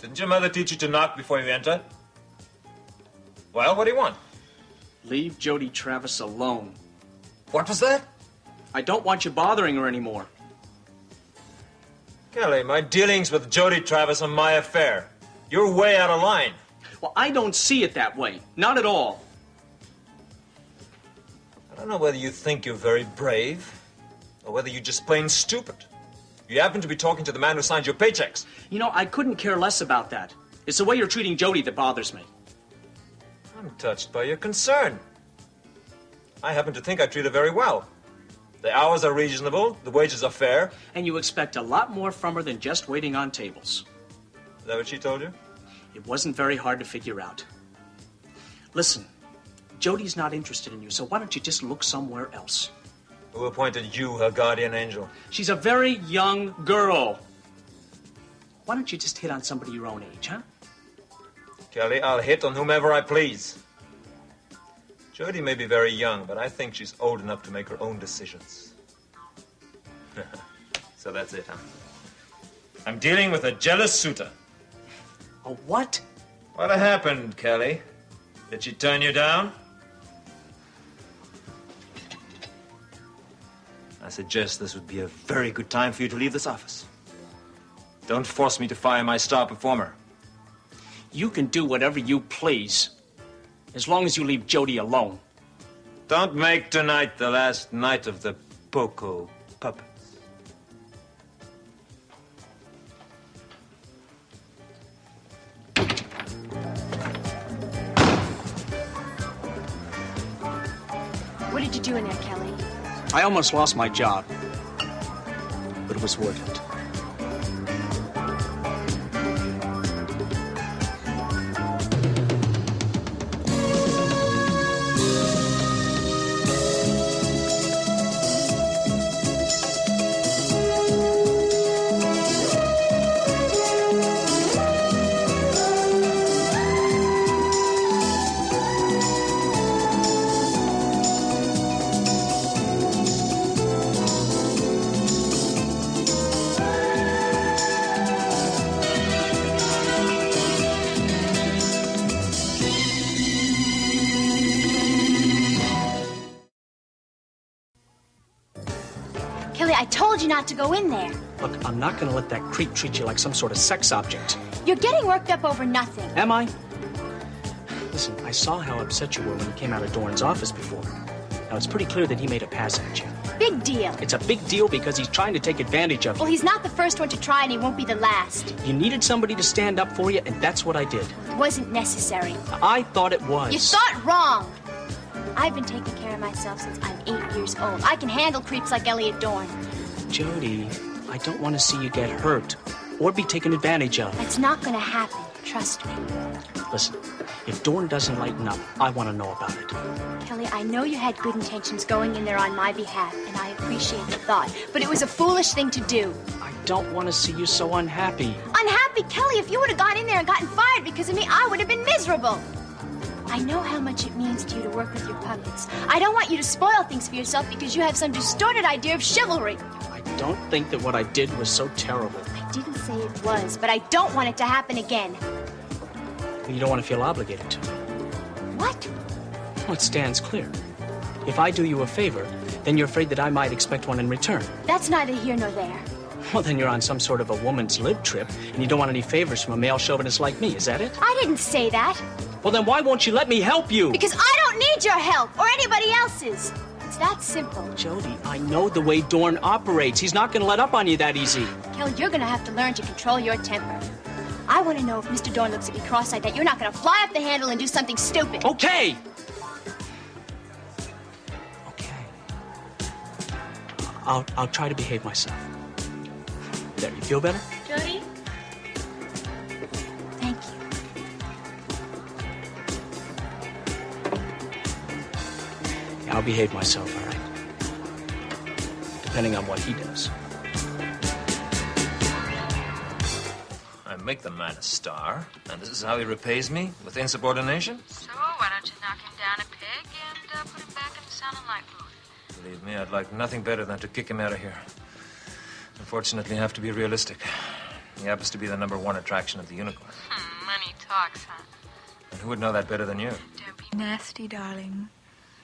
Didn't your mother teach you to knock before you enter? Well, what do you want? Leave Jody Travis alone. What was that? I don't want you bothering her anymore. Kelly, my dealings with Jody Travis are my affair. You're way out of line. Well, I don't see it that way. Not at all. I don't know whether you think you're very brave or whether you're just plain stupid. You happen to be talking to the man who signs your paychecks. You know, I couldn't care less about that. It's the way you're treating Jody that bothers me. I'm touched by your concern. I happen to think I treat her very well. The hours are reasonable, the wages are fair. And you expect a lot more from her than just waiting on tables. Is that what she told you? It wasn't very hard to figure out. Listen, Jody's not interested in you, so why don't you just look somewhere else? Who appointed you her guardian angel? She's a very young girl. Why don't you just hit on somebody your own age, huh? Kelly, I'll hit on whomever I please. Jody may be very young, but I think she's old enough to make her own decisions. So that's it, huh? I'm dealing with a jealous suitor. A what? What happened, Kelly? Did she turn you down? I suggest this would be a very good time for you to leave this office. Don't force me to fire my star performer. You can do whatever you please, as long as you leave Jody alone. Don't make tonight the last night of the Poco puppets. What did you do in there, Kelly? I almost lost my job, but it was worth it. I told you not to go in there. Look, I'm not going to let that creep treat you like some sort of sex object. You're getting worked up over nothing. Am I? Listen, I saw how upset you were when you came out of Dorn's office before. Now, it's pretty clear that he made a pass at you. Big deal. It's a big deal because he's trying to take advantage of you. Well, he's not the first one to try, and he won't be the last. You needed somebody to stand up for you, and that's what I did. It wasn't necessary. I thought it was. You thought wrong. I've been taking care of myself since I'm 8 years old. I can handle creeps like Elliott Dorn. Jody, I don't want to see you get hurt or be taken advantage of. That's not going to happen. Trust me. Listen, if Dorn doesn't lighten up, I want to know about it. Kelly, I know you had good intentions going in there on my behalf, and I appreciate the thought, but it was a foolish thing to do. I don't want to see you so unhappy. Unhappy? Kelly, if you would have gone in there and gotten fired because of me, I would have been miserable. I know how much it means to you to work with your puppets. I don't want you to spoil things for yourself because you have some distorted idea of chivalry. I don't think that what I did was so terrible. I didn't say it was, but I don't want it to happen again. You don't want to feel obligated to me. What? Well, it stands clear. If I do you a favor, then you're afraid that I might expect one in return. That's neither here nor there. Well, then you're on some sort of a woman's lib trip, and you don't want any favors from a male chauvinist like me, is that it? I didn't say that. Well, then why won't you let me help you? Because I don't need your help, or anybody else's. It's that simple. Jody, I know the way Dorn operates. He's not going to let up on you that easy. Kelly, you're going to have to learn to control your temper. I want to know if Mr. Dorn looks at me cross-eyed that you're not going to fly up the handle and do something stupid. Okay. I'll try to behave myself. There, you feel better? Jody? Thank you. Yeah, I'll behave myself, all right? Depending on what he does. I make the man a star, and this is how he repays me, with insubordination? So, why don't you knock him down a peg and put him back in the sound and light booth? Believe me, I'd like nothing better than to kick him out of here. Unfortunately, I have to be realistic. He happens to be the #1 attraction of the Unicorn. Money talks, huh? And who would know that better than you? Don't be nasty, darling.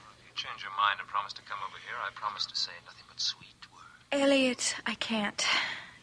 Well, if you change your mind and promise to come over here, I promise to say nothing but sweet words. Elliott, I can't.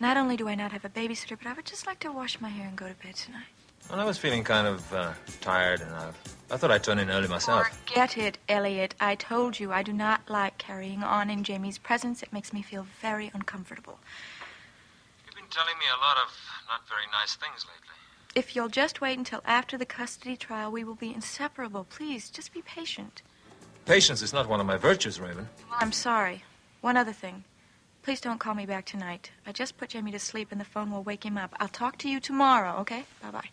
Not only do I not have a babysitter, but I would just like to wash my hair and go to bed tonight. Well, I was feeling kind of tired, and I thought I'd turn in early myself. Forget it, Elliott. I told you I do not like carrying on in Jamie's presence. It makes me feel very uncomfortable. You've been telling me a lot of not very nice things lately. If you'll just wait until after the custody trial, we will be inseparable. Please, just be patient. Patience is not one of my virtues, Raven. Well, I'm sorry. One other thing. Please don't call me back tonight. I just put Jamie to sleep and the phone will wake him up. I'll talk to you tomorrow, okay? Bye-bye.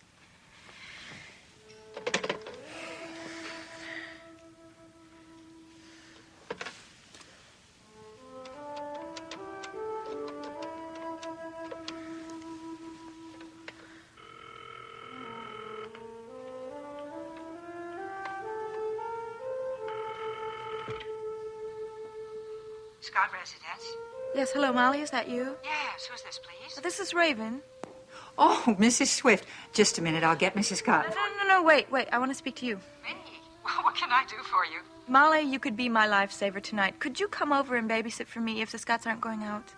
Scott Residence? Yes, hello, Molly. Is that you? Yes, who's this, please? This is Raven. Oh, Mrs. Swift. Just a minute, I'll get Mrs. Scott. No, wait. I want to speak to you. Me? Well, what can I do for you? Molly, you could be my lifesaver tonight. Could you come over and babysit for me if the Scotts aren't going out?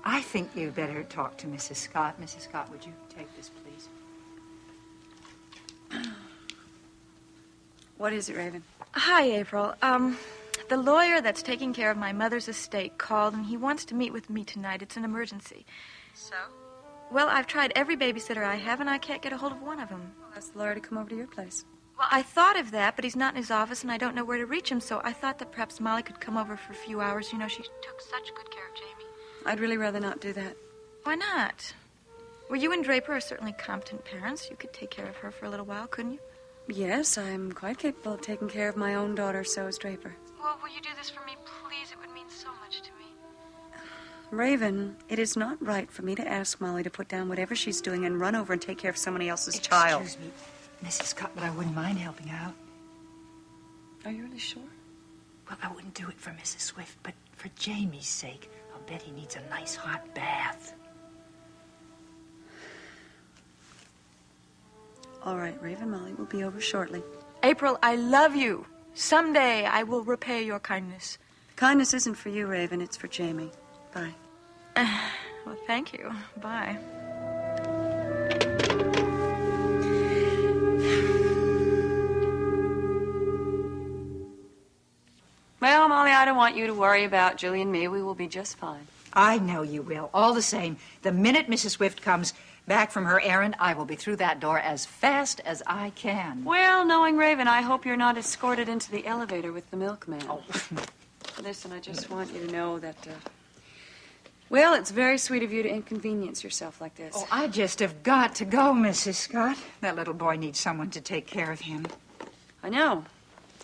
I think you better talk to Mrs. Scott. Mrs. Scott, would you take this, please? What is it, Raven? Hi, April. The lawyer that's taking care of my mother's estate called, and he wants to meet with me tonight. It's an emergency. So? Well, I've tried every babysitter I have, and I can't get a hold of one of them. Well, ask the lawyer to come over to your place. Well, I thought of that, but he's not in his office, and I don't know where to reach him, so I thought that perhaps Molly could come over for a few hours. You know, she took such good care of Jamie. I'd really rather not do that. Why not? Well, you and Draper are certainly competent parents. You could take care of her for a little while, couldn't you? Yes, I'm quite capable of taking care of my own daughter, so is Draper. Well, will you do this for me, please? It would mean so much to me. Raven, it is not right for me to ask Molly to put down whatever she's doing and run over and take care of somebody else's child. Excuse me, Mrs. Scott, but I wouldn't mind helping out. Are you really sure? Well, I wouldn't do it for Mrs. Swift, but for Jamie's sake, I'll bet he needs a nice hot bath. All right, Raven, Molly will be over shortly. April, I love you. Someday I will repay your kindness. Kindness isn't for you, Raven. It's for Jamie. Bye. Well, thank you. Bye. Well, Molly, I don't want you to worry about Julie and me. We will be just fine. I know you will. All the same, the minute Mrs. Swift comes back from her errand, I will be through that door as fast as I can. Well, knowing Raven, I hope you're not escorted into the elevator with the milkman. Oh. Listen, I just want you to know that, well, it's very sweet of you to inconvenience yourself like this. Oh, I just have got to go, Mrs. Scott. That little boy needs someone to take care of him. I know.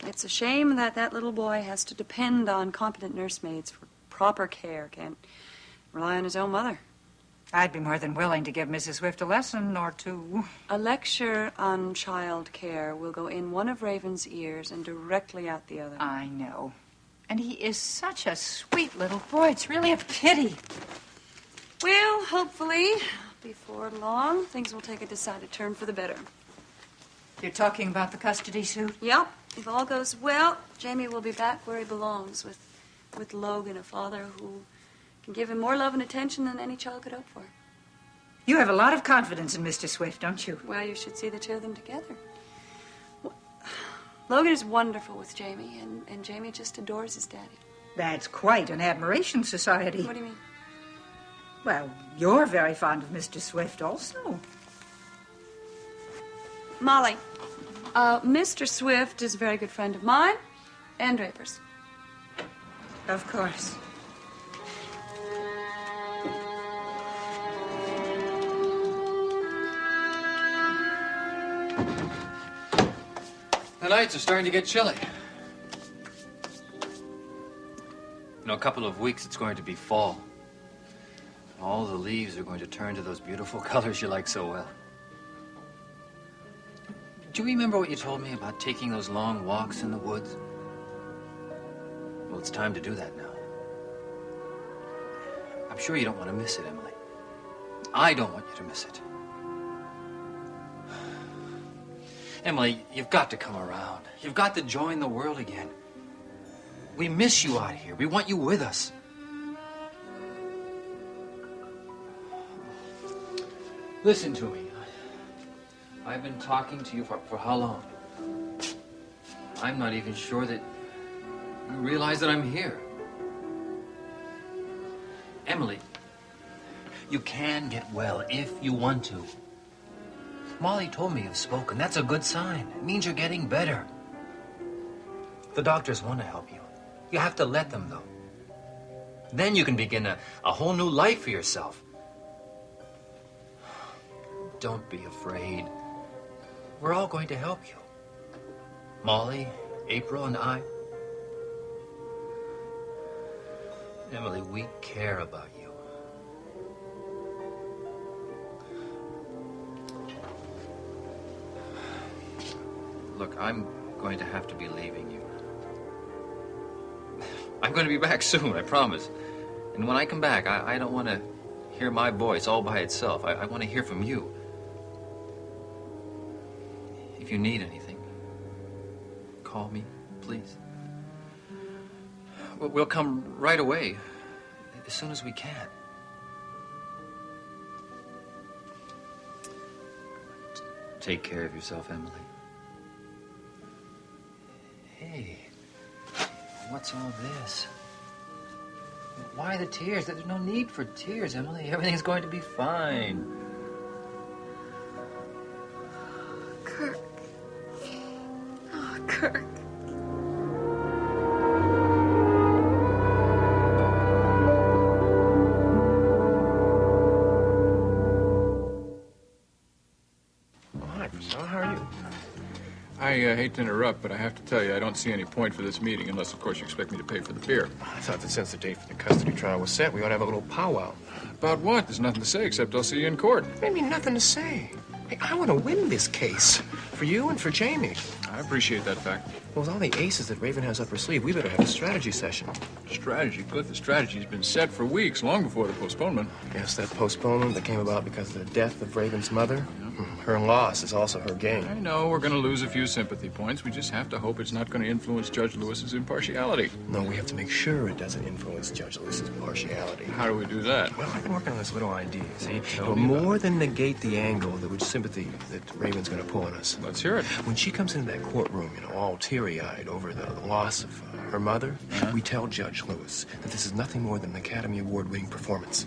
It's a shame that that little boy has to depend on competent nursemaids for proper care. Can't rely on his own mother. I'd be more than willing to give Mrs. Swift a lesson or two. A lecture on child care will go in one of Raven's ears and directly out the other. I know. And he is such a sweet little boy. It's really a pity. Well, hopefully, before long, things will take a decided turn for the better. You're talking about the custody suit? Yep. If all goes well, Jamie will be back where he belongs with Logan, a father who can give him more love and attention than any child could hope for. You have a lot of confidence in Mr. Swift, don't you? Well, you should see the two of them together. Logan is wonderful with Jamie, and Jamie just adores his daddy. That's quite an admiration society. What do you mean? Well, you're very fond of Mr. Swift also. Molly, Mr. Swift is a very good friend of mine and Draper's. Of course. The nights are starting to get chilly. In a couple of weeks, it's going to be fall. All the leaves are going to turn to those beautiful colors you like so well. Do you remember what you told me about taking those long walks in the woods? Well, it's time to do that now. I'm sure you don't want to miss it, Emily. I don't want you to miss it. Emily, you've got to come around. You've got to join the world again. We miss you out here. We want you with us. Listen to me. I've been talking to you for how long? I'm not even sure that you realize that I'm here. Emily, you can get well if you want to. Molly told me you've spoken. That's a good sign. It means you're getting better. The doctors want to help you. You have to let them, though. Then you can begin a whole new life for yourself. Don't be afraid. We're all going to help you. Molly, April, and I. Emily, we care about you. Look, I'm going to have to be leaving you. I'm going to be back soon, I promise. And when I come back, I don't want to hear my voice all by itself. I want to hear from you. If you need anything, call me, please. We'll come right away, as soon as we can. Take care of yourself, Emily. Hey, what's all this? Why the tears? There's no need for tears, Emily. Everything's going to be fine. Kirk. Oh, Kirk. Hi, Priscilla. How are you? I hate to interrupt, but I have to tell you, I don't see any point for this meeting, unless, of course, you expect me to pay for the beer. I thought that since the date for the custody trial was set, we ought to have a little powwow. About what? There's nothing to say, except I'll see you in court. Maybe nothing to say. Hey, I want to win this case. For you and for Jamie. I appreciate that fact. Well, with all the aces that Raven has up her sleeve, we better have a strategy session. Strategy? Cliff, the strategy's been set for weeks, long before the postponement. Yes, that postponement that came about because of the death of Raven's mother. Her loss is also her gain. I know we're going to lose a few sympathy points. We just have to hope it's not going to influence Judge Lewis's impartiality. No, we have to make sure it doesn't influence Judge Lewis's impartiality. How do we do that? Well, I've been working on this little idea, see? It'll more than negate the angle that which sympathy that Raven's going to pull on us. Let's hear it. When she comes into that courtroom, all teary-eyed over the loss of her mother, we tell Judge Lewis that this is nothing more than an Academy Award-winning performance.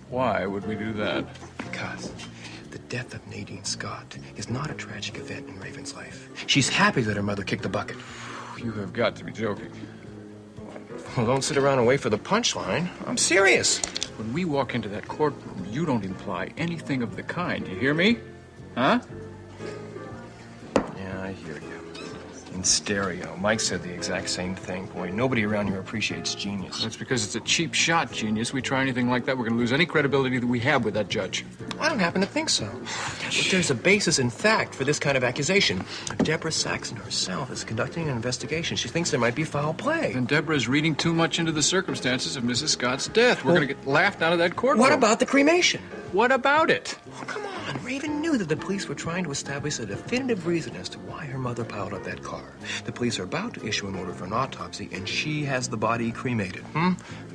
Why would we do that? Because the death of Nadine Scott is not a tragic event in Raven's life. She's happy that her mother kicked the bucket. You have got to be joking. Well, don't sit around and wait for the punchline. I'm serious. When we walk into that courtroom, you don't imply anything of the kind. You hear me? Huh? Yeah, I hear you. In stereo. Mike said the exact same thing. Boy, nobody around here appreciates genius. That's because it's a cheap shot, genius. We try anything like that, we're going to lose any credibility that we have with that judge. I don't happen to think so. But there's a basis in fact for this kind of accusation. Deborah Saxon herself is conducting an investigation. She thinks there might be foul play. And Deborah's reading too much into the circumstances of Mrs. Scott's death. We're going to get laughed out of that courtroom. What about the cremation? What about it? Oh, come on. Raven knew that the police were trying to establish a definitive reason as to why her mother piled up that car. The police are about to issue an order for an autopsy, and she has the body cremated.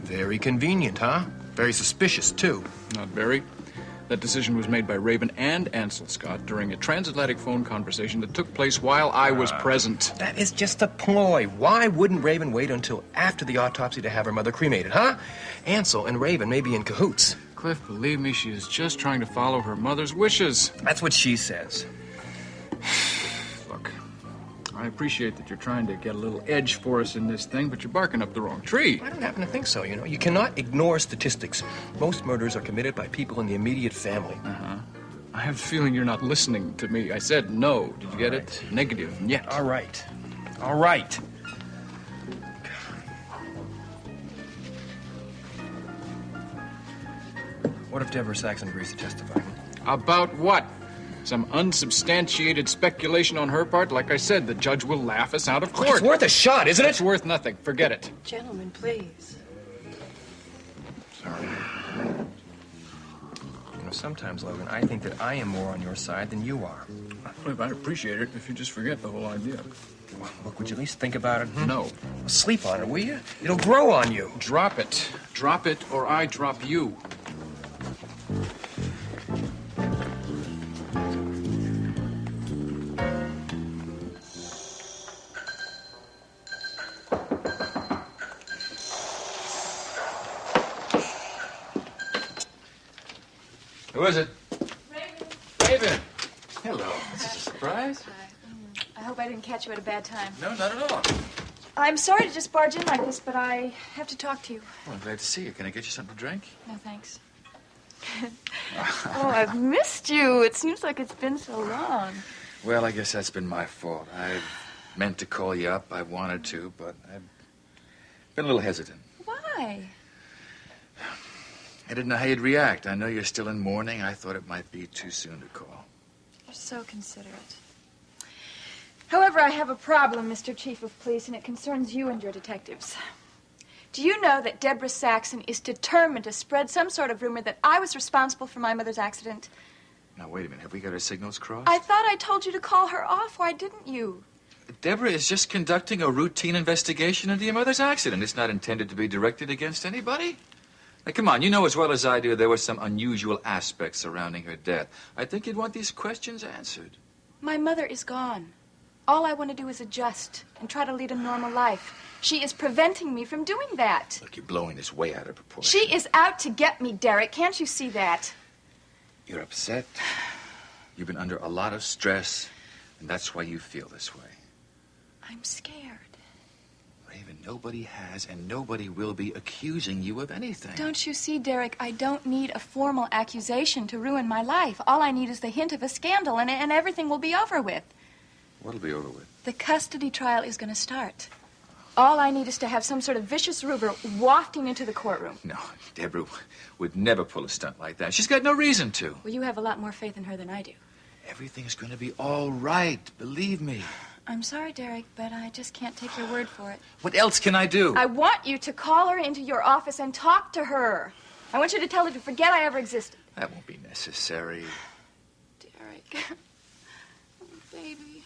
Very convenient, huh? Very suspicious, too. Not very. That decision was made by Raven and Ansel Scott during a transatlantic phone conversation that took place while I was present. That is just a ploy. Why wouldn't Raven wait until after the autopsy to have her mother cremated, huh? Ansel and Raven may be in cahoots. Cliff, believe me, she is just trying to follow her mother's wishes. That's what she says. Look, I appreciate that you're trying to get a little edge for us in this thing, but you're barking up the wrong tree. I don't happen to think so, you know. You cannot ignore statistics. Most murders are committed by people in the immediate family. I have a feeling you're not listening to me. I said no. Did you get it? Negative. Yet. All right. All right. What if Deborah Saxon agrees to testify? About what? Some unsubstantiated speculation on her part? Like I said, the judge will laugh us out of court. It's worth a shot, isn't it? It's worth nothing. Forget it. Gentlemen, please. Sorry. sometimes, Logan, I think that I am more on your side than you are. Well, I'd appreciate it if you just forget the whole idea. Well, look, would you at least think about it? No. Well, sleep on it, will you? It'll grow on you. Drop it. Drop it, or I drop you. Who is it? Raven. Hello. This is a surprise. I hope I didn't catch you at a bad time. No, not at all. I'm sorry to just barge in like this, but I have to talk to you. Well, I'm glad to see you. Can I get you something to drink? No, thanks. Oh, I've missed you. It seems like it's been so long. Well, I guess that's been my fault. I've meant to call you up. I wanted to, but I've been a little hesitant. Why? I didn't know how you'd react. I know you're still in mourning. I thought it might be too soon to call. You're so considerate. However, I have a problem, Mr. Chief of Police, and it concerns you and your detectives. Do you know that Deborah Saxon is determined to spread some sort of rumor that I was responsible for my mother's accident? Now, wait a minute. Have we got our signals crossed? I thought I told you to call her off. Why didn't you? Deborah is just conducting a routine investigation into your mother's accident. It's not intended to be directed against anybody. Now, come on, you know as well as I do there were some unusual aspects surrounding her death. I think you'd want these questions answered. My mother is gone. All I want to do is adjust and try to lead a normal life. She is preventing me from doing that. Look, you're blowing this way out of proportion. She is out to get me, Derek. Can't you see that? You're upset. You've been under a lot of stress, and that's why you feel this way. I'm scared. Raven, nobody has and nobody will be accusing you of anything. Don't you see, Derek, I don't need a formal accusation to ruin my life. All I need is the hint of a scandal, and everything will be over with. What'll be over with? The custody trial is going to start. All I need is to have some sort of vicious rumor wafting into the courtroom. No, Deborah would never pull a stunt like that. She's got no reason to. Well, you have a lot more faith in her than I do. Everything's going to be all right, believe me. I'm sorry, Derek, but I just can't take your word for it. What else can I do? I want you to call her into your office and talk to her. I want you to tell her to forget I ever existed. That won't be necessary. Derek. Oh, baby.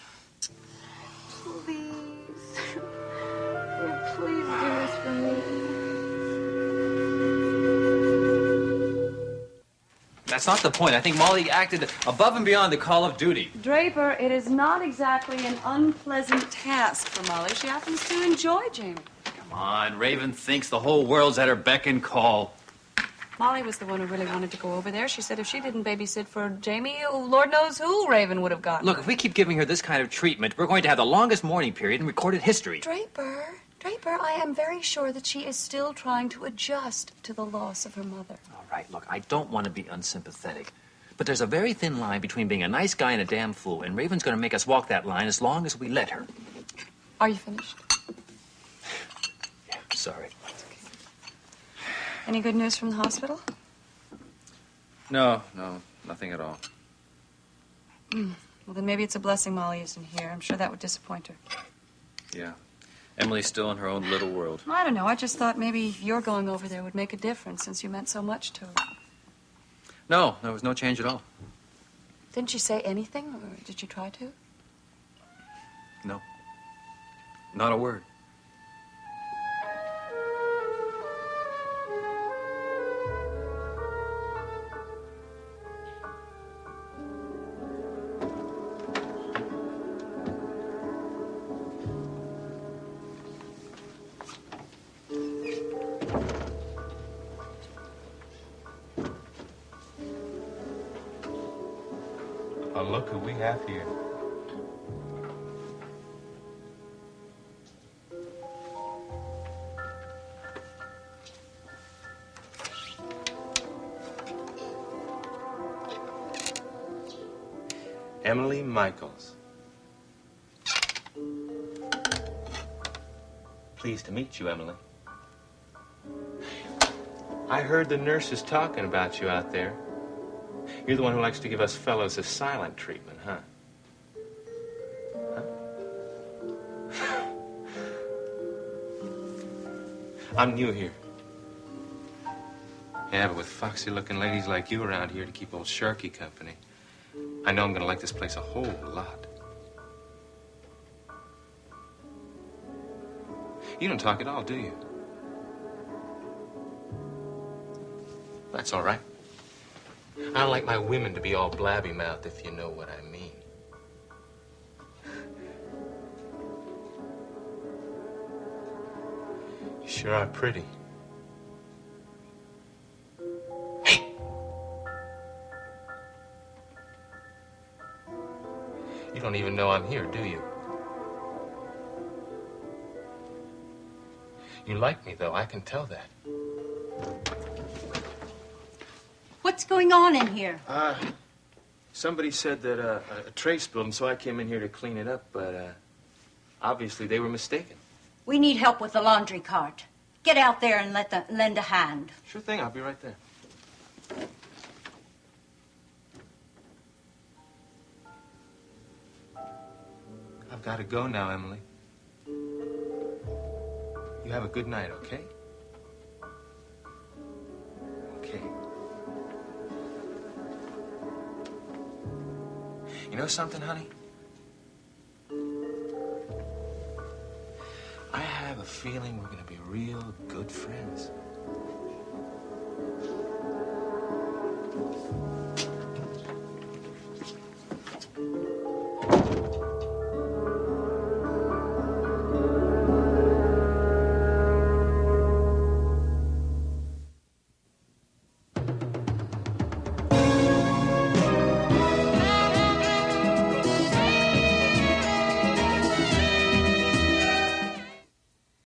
Please. Please do this for me. That's not the point. I think Molly acted above and beyond the call of duty. Draper, it is not exactly an unpleasant task for Molly. She happens to enjoy Jamie. Come on, Raven thinks the whole world's at her beck and call. Molly was the one who really wanted to go over there. She said if she didn't babysit for Jamie, Lord knows who Raven would have gotten. Look, if we keep giving her this kind of treatment, we're going to have the longest mourning period in recorded history. Draper, I am very sure that she is still trying to adjust to the loss of her mother. All right, look, I don't want to be unsympathetic, but there's a very thin line between being a nice guy and a damn fool, and Raven's going to make us walk that line as long as we let her. Are you finished? Yeah, sorry. Any good news from the hospital? No, nothing at all. Well, then maybe it's a blessing Molly isn't here. I'm sure that would disappoint her. Yeah. Emily's still in her own little world. I don't know. I just thought maybe your going over there would make a difference since you meant so much to her. No, there was no change at all. Didn't she say anything, or did you try to? No. Not a word. Oh, look who we have here. Emily Michaels. Pleased to meet you, Emily. I heard the nurses talking about you out there. You're the one who likes to give us fellows a silent treatment, huh? I'm new here. Yeah, but with foxy-looking ladies like you around here to keep old Sharkey company, I know I'm gonna like this place a whole lot. You don't talk at all, do you? That's all right. I don't like my women to be all blabby-mouthed, if you know what I mean. You sure are pretty. Hey! You don't even know I'm here, do you? You like me, though. I can tell that. What's going on in here? Somebody said that a tray spilled, and so I came in here to clean it up, but obviously they were mistaken. We need help with the laundry cart. Get out there and lend a hand. Sure thing. I'll be right there. I've got to go now, Emily. You have a good night, okay? Okay. You know something, honey? I have a feeling we're going to be real good friends.